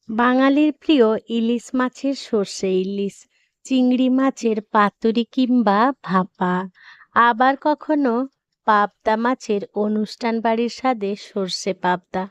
বাঙালির প্রিয় ইলিশ মাছের সর্ষে ইলিশ, চিংড়ি মাছের পাতুরি কিংবা ভাপা, আবার কখনো পাবদা মাছের অনুষ্ঠান বাড়ির স্বাদে সর্ষে পাবদা,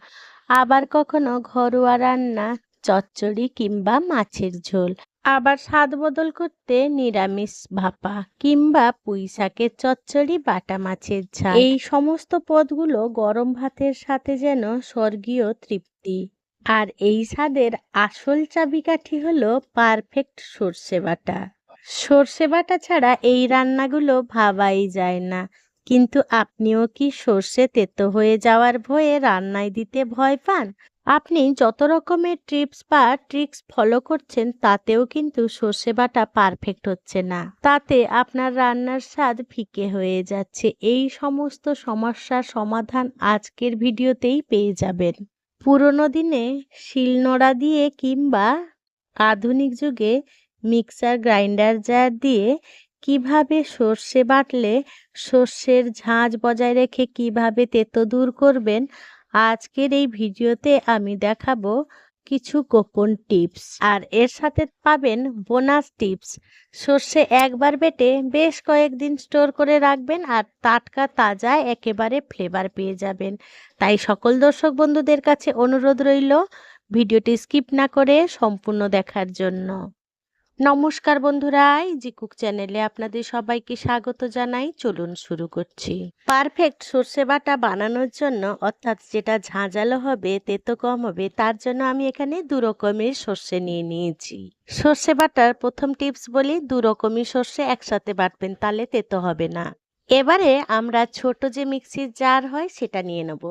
আবার কখনো ঘরোয়া রান্না চচ্চড়ি কিংবা মাছের ঝোল, আবার স্বাদ বদল করতে নিরামিষ ভাপা কিংবা পুঁই শাকের চচ্চড়ি বাটা মাছের ঝাল। এই সমস্ত পদগুলো গরম ভাতের সাথে যেন স্বর্গীয় তৃপ্তি। আর এই স্বাদের আসল চাবিকাঠি হলো পারফেক্ট সর্ষে বাটা। সর্ষে বাটা ছাড়া এই রান্নাগুলো ভাবাই যায় না। কিন্তু আপনিও কি সর্ষে তেতো হয়ে যাওয়ার ভয়ে রান্নায় দিতে ভয় পান? আপনি যত রকমের টিপস বা ট্রিক্স ফলো করছেন তাতেও কিন্তু সর্ষে বাটা পারফেক্ট হচ্ছে না, তাতে আপনার রান্নার স্বাদ ফিকে হয়ে যাচ্ছে। এই সমস্ত সমস্যার সমাধান আজকের ভিডিওতেই পেয়ে যাবেন। পুরোনো দিনে শিলনোড়া দিয়ে কিংবা আধুনিক যুগে মিক্সার গ্রাইন্ডার জার দিয়ে কিভাবে সর্ষে বাটলে সর্ষের ঝাঁঝ বজায় রেখে কিভাবে তেতো দূর করবেন, আজকের এই ভিডিওতে আমি দেখাবো কিছু গোপন টিপস। আর এর সাথে পাবেন বোনাস টিপস। সর্ষে একবার বেটে বেশ কয়েকদিন স্টোর করে রাখবেন আর টাটকা তাজা একেবারে ফ্লেভার পেয়ে যাবেন। তাই সকল দর্শক বন্ধুদের কাছে অনুরোধ রইল ভিডিওটি স্কিপ না করে সম্পূর্ণ দেখার জন্য। নমস্কার বন্ধুরা, ইজি কুক চ্যানেলে আপনাদের সবাইকে স্বাগত জানাই। চলুন শুরু করছি। পারফেক্ট সর্ষে বাটা বানানোর জন্য, অর্থাৎ যেটা ঝাঁঝালো হবে তেতো কম হবে, তার জন্য আমি এখানে দু রকমের সর্ষে নিয়ে নিয়েছি। সর্ষে বাটার প্রথম টিপস বলি, দু রকমের সর্ষে একসাথে বাটবেন, তাহলে তেতো হবে না। এবারে আমরা ছোট যে মিক্সির জার হয় সেটা নিয়ে নেব।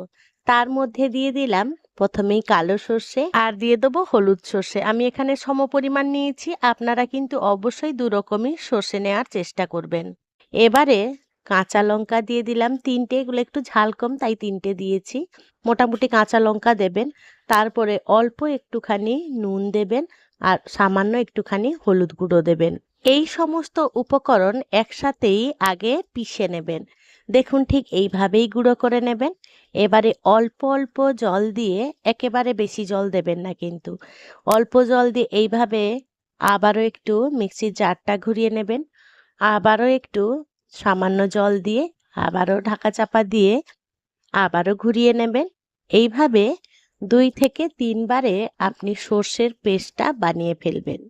তার মধ্যে দিয়ে দিলাম প্রথমেই কালো সর্ষে আর দিয়ে দেবো হলুদ সর্ষে। আমি এখানে সমপরিমাণ নিয়েছি, আপনারা কিন্তু অবশ্যই দু রকমই সর্ষে নেওয়ার চেষ্টা করবেন। এবারে কাঁচা লঙ্কা দিয়ে দিলাম তিনটে, এগুলো একটু ঝাল কম তাই তিনটে দিয়েছি। মোটামুটি কাঁচা লঙ্কা দেবেন, তারপরে অল্প একটুখানি নুন দেবেন আর সামান্য একটুখানি হলুদ গুঁড়ো দেবেন। এই সমস্ত উপকরণ একসাথেই আগে পিষে নেবেন। দেখুন ঠিক এইভাবেই গুঁড়ো করে নেবেন। এবারে অল্প অল্প জল দিয়ে, একেবারে বেশি জল দেবেন না কিন্তু, অল্প জল দিয়ে এইভাবে আবারও একটু মিক্সির জারটা ঘুরিয়ে নেবেন। আবারও একটু সামান্য জল দিয়ে আবারও ঢাকা চাপা দিয়ে আবারও ঘুরিয়ে নেবেন। এইভাবে 2 থেকে 3 বারে আপনি সর্ষের পেস্টটা বানিয়ে ফেলবেন।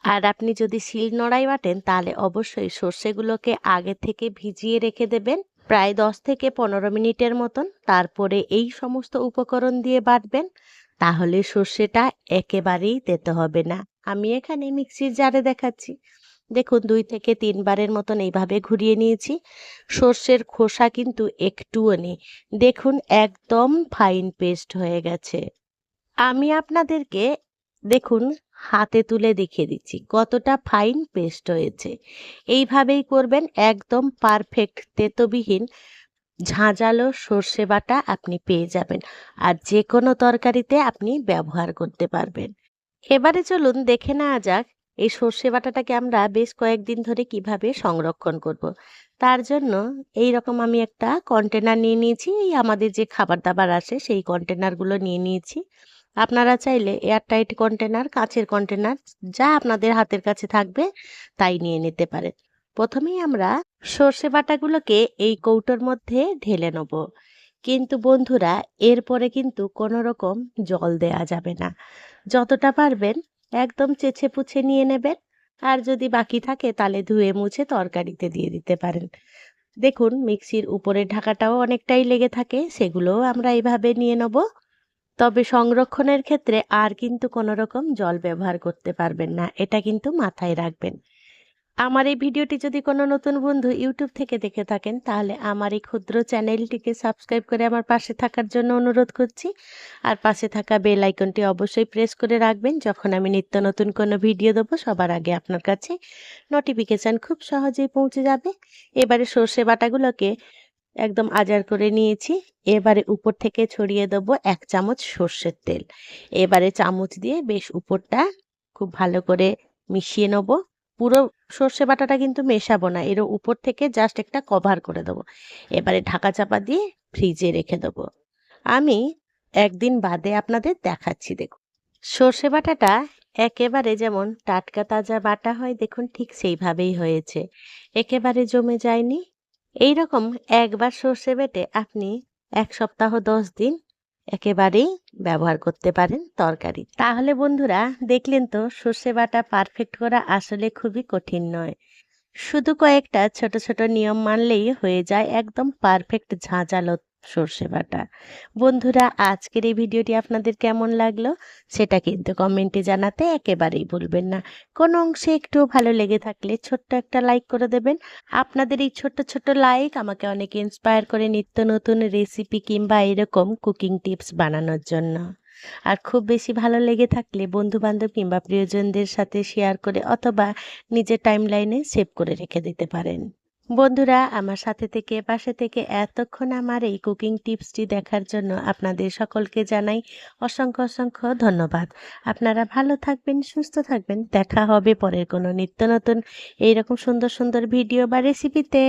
আর আপনি যদি শিলনোড়ায় বাটেন তাহলে অবশ্যই সর্ষেগুলোকে আগে থেকে ভিজিয়ে রেখে দেবেন প্রায় 10 থেকে 15 মিনিটের মতন। তারপরে এই সমস্ত উপকরণ দিয়ে বাটবেন, তাহলে সর্ষেটা একেবারেই তেতো হবে না। আমি এখানে মিক্সির জারে দেখাচ্ছি। দেখুন 2 থেকে 3 বারের মতন এইভাবে ঘুরিয়ে নিয়েছি। সর্ষের খোসা কিন্তু একটুও নেই। দেখুন একদম ফাইন পেস্ট হয়ে গেছে। আমি আপনাদেরকে দেখুন হাতে তুলে দেখিয়ে দিচ্ছি কতটা ফাইন পেস্ট হয়েছে। এইভাবেই করবেন, একদম পারফেক্ট তেতোবিহীন ঝাঁঝালো সর্ষে বাটা আপনি পেয়ে যাবেন। আর যে কোনো তরকারিতে আপনি ব্যবহার করতে পারবেন। এবারে চলুন দেখে নেওয়া যাক এই সর্ষে বাটাটাকে আমরা বেশ কয়েকদিন ধরে কিভাবে সংরক্ষণ করব। তার জন্য এই রকম আমি একটা কন্টেনার নিয়ে নিয়েছি। এই আমাদের যে খাবার দাবার আসে সেই কন্টেনারগুলো নিয়ে নিয়েছি। আপনারা চাইলে এয়ারটাইট কন্টেনার, কাঁচের কন্টেনার, যা আপনাদের হাতের কাছে থাকবে তাই নিয়ে নিতে পারেন। প্রথমেই আমরা সর্ষে বাটাগুলোকে এই কৌটোর মধ্যে ঢেলে নেব। কিন্তু বন্ধুরা, এরপরে কিন্তু কোনো রকম জল দেয়া যাবে না। যতটা পারবেন একদম চেঁচে পুছে নিয়ে নেবেন। আর যদি বাকি থাকে তাহলে ধুয়ে মুছে তরকারিতে দিয়ে দিতে পারেন। দেখুন মিক্সির উপরের ঢাকাটাও অনেকটাই লেগে থাকে, সেগুলোও আমরা এইভাবে নিয়ে নেব। তবে সংরক্ষণের ক্ষেত্রে আর কিন্তু কোনো রকম জল ব্যবহার করতে পারবেন না, এটা কিন্তু মাথায় রাখবেন। আমার এই ভিডিওটি যদি কোনো নতুন বন্ধু ইউটিউব থেকে দেখে থাকেন তাহলে আমার এই ক্ষুদ্র চ্যানেলটিকে সাবস্ক্রাইব করে আমার পাশে থাকার জন্য অনুরোধ করছি। আর পাশে থাকা বেল আইকনটি অবশ্যই প্রেস করে রাখবেন, যখন আমি নিত্য নতুন কোনো ভিডিও দেবো সবার আগে আপনার কাছে নোটিফিকেশান খুব সহজেই পৌঁছে যাবে। এবারে সর্ষে বাটাগুলোকে একদম আজাড় করে নিয়েছি। এবারে উপর থেকে ছড়িয়ে দেবো 1 চামচ সর্ষের তেল। এবারে চামচ দিয়ে বেশ উপরটা খুব ভালো করে মিশিয়ে নেব। পুরো সর্ষে বাটাটা কিন্তু মেশাবো না, এর উপর থেকে জাস্ট একটা কভার করে দেবো। এবারে ঢাকা চাপা দিয়ে ফ্রিজে রেখে দেবো। আমি একদিন বাদে আপনাদের দেখাচ্ছি। দেখুন সর্ষে বাটাটা একেবারে যেমন টাটকা তাজা বাটা হয় দেখুন ঠিক সেইভাবেই হয়েছে। একেবারে জমে যায়নি। এইরকম একবার সর্ষে বেটে আপনি ১ সপ্তাহ ১০ দিন একেবারেই ব্যবহার করতে পারেন তরকারি। তাহলে বন্ধুরা দেখলেন তো সর্ষে বাটা পারফেক্ট করা আসলে খুবই কঠিন নয়। শুধু কয়েকটা ছোট, ছোট নিয়ম মানলেই হয়ে যায় একদম পারফেক্ট ঝাঁঝালো সর্ষে বাটা। বন্ধুরা আজকের এই ভিডিওটি আপনাদের কেমন লাগলো সেটা কিন্তু কমেন্টে জানাতে একেবারেই ভুলবেন না। কোনো অংশে একটু ভালো লেগে থাকলে ছোট্ট একটা লাইক করে দেবেন। আপনাদের এই ছোট্ট, ছোট্ট লাইক আমাকে অনেক ইন্সপায়ার করে নিত্য নতুন রেসিপি কিংবা এরকম কুকিং টিপস বানানোর জন্য। আর খুব বেশি ভালো লেগে থাকলে বন্ধু-বান্ধব কিংবা প্রিয়জনদের সাথে শেয়ার করে অথবা নিজের টাইমলাইনে সেভ করে রেখে দিতে পারেন। বন্ধুরা আমার সাথে থেকে পাশে থেকে এতক্ষণ আমার এই কুকিং টিপসটি দেখার জন্য আপনাদের সকলকে জানাই অসংখ্য অসংখ্য ধন্যবাদ। আপনারা ভালো থাকবেন, সুস্থ থাকবেন। দেখা হবে পরের কোনো নিত্য নতুন এইরকম সুন্দর সুন্দর ভিডিও বা রেসিপিতে।